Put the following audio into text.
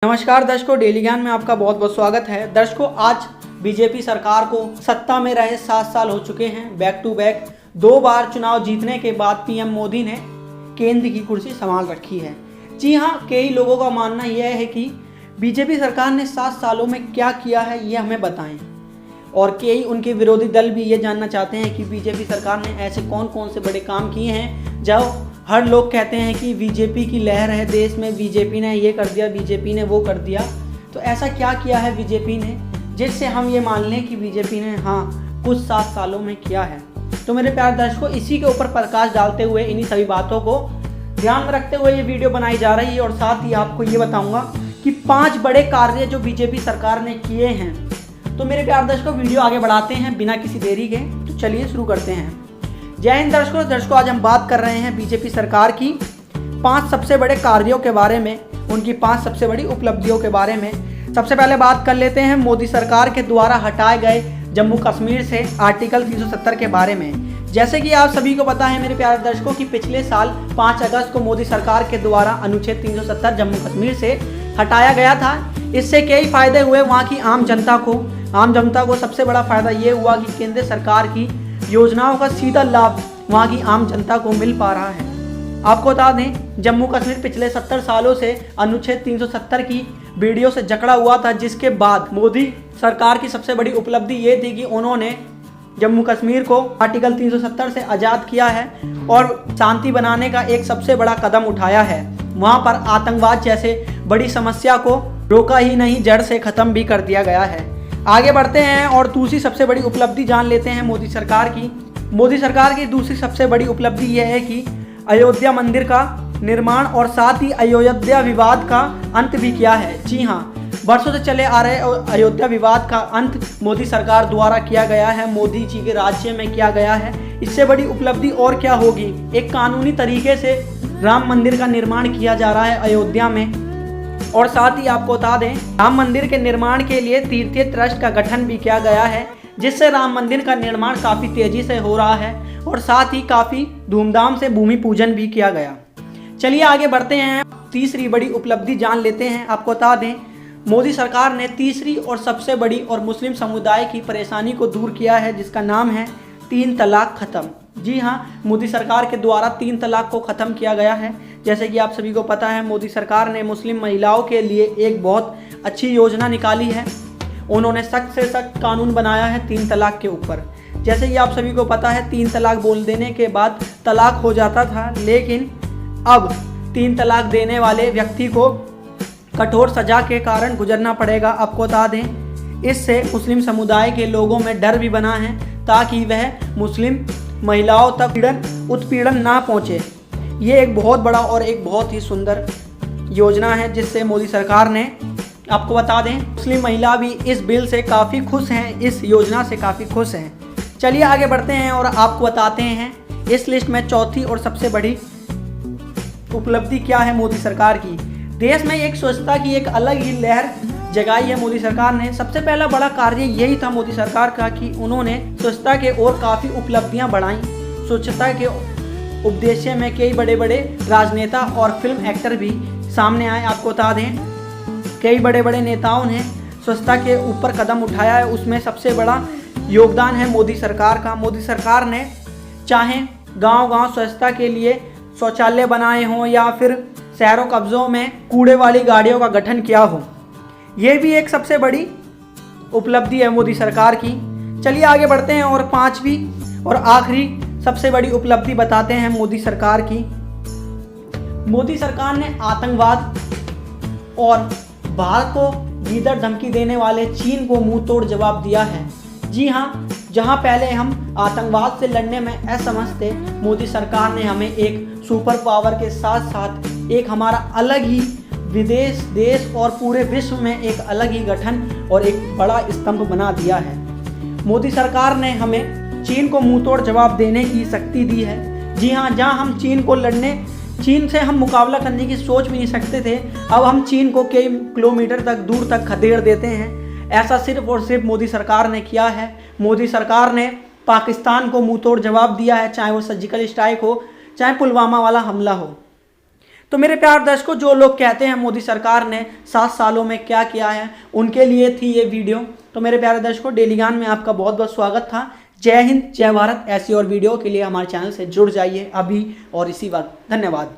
नमस्कार दर्शकों, डेली ज्ञान में आपका बहुत बहुत स्वागत है। दर्शकों, आज बीजेपी सरकार को सत्ता में रहे 7 साल हो चुके हैं। बैक टू बैक 2 बार चुनाव जीतने के बाद पीएम मोदी ने केंद्र की कुर्सी संभाल रखी है। जी हाँ, कई लोगों का मानना यह है कि बीजेपी सरकार ने 7 सालों में क्या किया है ये हमें बताएं, और कई उनके विरोधी दल भी ये जानना चाहते हैं कि बीजेपी सरकार ने ऐसे कौन कौन से बड़े काम किए हैं। जब हर लोग कहते हैं कि बीजेपी की लहर है देश में, बीजेपी ने ये कर दिया, बीजेपी ने वो कर दिया, तो ऐसा क्या किया है बीजेपी ने जिससे हम ये मान लें कि बीजेपी ने कुछ 7 सालों में किया है। तो मेरे प्यारे दर्शकों, इसी के ऊपर प्रकाश डालते हुए, इन्हीं सभी बातों को ध्यान में रखते हुए ये वीडियो बनाई जा रही है। और साथ ही आपको ये बताऊंगा कि 5 बड़े कार्य जो बीजेपी सरकार ने किए हैं। तो मेरे प्यारे दर्शकों, वीडियो आगे बढ़ाते हैं बिना किसी देरी के, तो चलिए शुरू करते हैं। जय हिंद दर्शकों, आज हम बात कर रहे हैं बीजेपी सरकार की 5 सबसे बड़े कार्यों के बारे में, उनकी 5 सबसे बड़ी उपलब्धियों के बारे में। सबसे पहले बात कर लेते हैं मोदी सरकार के द्वारा हटाए गए जम्मू कश्मीर से आर्टिकल 370 के बारे में। जैसे कि आप सभी को पता है मेरे प्यारे दर्शकों कि पिछले साल 5 अगस्त को मोदी सरकार के द्वारा अनुच्छेद 370 जम्मू कश्मीर से हटाया गया था। इससे कई फायदे हुए वहाँ की आम जनता को सबसे बड़ा फायदा ये हुआ कि केंद्र सरकार की योजनाओं का सीधा लाभ वहाँ की आम जनता को मिल पा रहा है। आपको बता दें, जम्मू कश्मीर पिछले 70 सालों से अनुच्छेद 370 की वीडियो से जकड़ा हुआ था, जिसके बाद मोदी सरकार की सबसे बड़ी उपलब्धि ये थी कि उन्होंने जम्मू कश्मीर को आर्टिकल 370 से आज़ाद किया है और शांति बनाने का एक सबसे बड़ा कदम उठाया है। वहाँ पर आतंकवाद जैसे बड़ी समस्या को रोका ही नहीं, जड़ से ख़त्म भी कर दिया गया है। आगे बढ़ते हैं और दूसरी सबसे बड़ी उपलब्धि जान लेते हैं मोदी सरकार की। मोदी सरकार की दूसरी सबसे बड़ी उपलब्धि यह है कि अयोध्या मंदिर का निर्माण और साथ ही अयोध्या विवाद का अंत भी किया है। जी हाँ, वर्षों से चले आ रहे अयोध्या विवाद का अंत मोदी सरकार द्वारा किया गया है, मोदी जी के राज्य में किया गया है। इससे बड़ी उपलब्धि और क्या होगी। एक कानूनी तरीके से राम मंदिर का निर्माण किया जा रहा है अयोध्या में। और साथ ही आपको बता दें, राम मंदिर के निर्माण के लिए तीर्थीय ट्रस्ट का गठन भी किया गया है, जिससे राम मंदिर का निर्माण काफ़ी तेज़ी से हो रहा है और साथ ही काफ़ी धूमधाम से भूमि पूजन भी किया गया। चलिए आगे बढ़ते हैं, तीसरी बड़ी उपलब्धि जान लेते हैं। आपको बता दें, मोदी सरकार ने तीसरी और सबसे बड़ी और मुस्लिम समुदाय की परेशानी को दूर किया है, जिसका नाम है 3 तलाक ख़त्म। जी हाँ, मोदी सरकार के द्वारा 3 तलाक को ख़त्म किया गया है। जैसे कि आप सभी को पता है, मोदी सरकार ने मुस्लिम महिलाओं के लिए एक बहुत अच्छी योजना निकाली है। उन्होंने सख्त से सख्त कानून बनाया है 3 तलाक के ऊपर। जैसे कि आप सभी को पता है, 3 तलाक बोल देने के बाद तलाक हो जाता था, लेकिन अब 3 तलाक देने वाले व्यक्ति को कठोर सजा के कारण गुजरना पड़ेगा। आपको बता दें, इससे मुस्लिम समुदाय के लोगों में डर भी बना है ताकि वह मुस्लिम महिलाओं तक उत्पीड़न ना पहुँचे। ये एक बहुत बड़ा और एक बहुत ही सुंदर योजना है, जिससे मोदी सरकार ने, आपको बता दें, मुस्लिम महिला भी इस बिल से काफ़ी खुश हैं, इस योजना से काफ़ी खुश हैं। चलिए आगे बढ़ते हैं और आपको बताते हैं इस लिस्ट में चौथी और सबसे बड़ी उपलब्धि क्या है मोदी सरकार की। देश में एक स्वच्छता की एक अलग ही लहर जगाई है मोदी सरकार ने। सबसे पहला बड़ा कार्य यही था मोदी सरकार का कि उन्होंने स्वच्छता के और काफ़ी उपलब्धियां बढ़ाई। स्वच्छता के उपदेश्य में कई बड़े बड़े राजनेता और फिल्म एक्टर भी सामने आए। आपको बता दें, कई बड़े बड़े नेताओं ने स्वच्छता के ऊपर कदम उठाया है, उसमें सबसे बड़ा योगदान है मोदी सरकार का। मोदी सरकार ने चाहे गांव-गांव स्वच्छता के लिए शौचालय बनाए हों या फिर शहरों कस्बों में कूड़े वाली गाड़ियों का गठन किया हो, ये भी एक सबसे बड़ी उपलब्धि है मोदी सरकार की। चलिए आगे बढ़ते हैं और 5वीं और आखिरी सबसे बड़ी उपलब्धि बताते हैं मोदी सरकार की। मोदी सरकार ने आतंकवाद और भारत को गीदड़ धमकी देने वाले चीन को मुंह तोड़ जवाब दिया है। जी हाँ, जहां पहले हम आतंकवाद से लड़ने में असमर्थ थे, मोदी सरकार ने हमें एक सुपर पावर के साथ साथ एक हमारा अलग ही विदेश, देश और पूरे विश्व में एक अलग ही गठन और एक बड़ा स्तंभ बना दिया है। मोदी सरकार ने हमें चीन को मुंह तोड़ जवाब देने की शक्ति दी है। जी हाँ, जहां हम चीन से हम मुकाबला करने की सोच भी नहीं सकते थे, अब हम चीन को कई किलोमीटर तक दूर तक खदेड़ देते हैं। ऐसा सिर्फ और सिर्फ मोदी सरकार ने किया है। मोदी सरकार ने पाकिस्तान को मुंह तोड़ जवाब दिया है, चाहे वो सर्जिकल स्ट्राइक हो, चाहे पुलवामा वाला हमला हो। तो मेरे प्यारे दर्शकों, जो लोग कहते हैं मोदी सरकार ने 7 सालों में क्या किया है, उनके लिए थी ये वीडियो। तो मेरे प्यारे दर्शकों, डेली ज्ञान में आपका बहुत बहुत स्वागत था। जय हिंद, जय भारत। ऐसी और वीडियो के लिए हमारे चैनल से जुड़ जाइए अभी और इसी वक्त। धन्यवाद।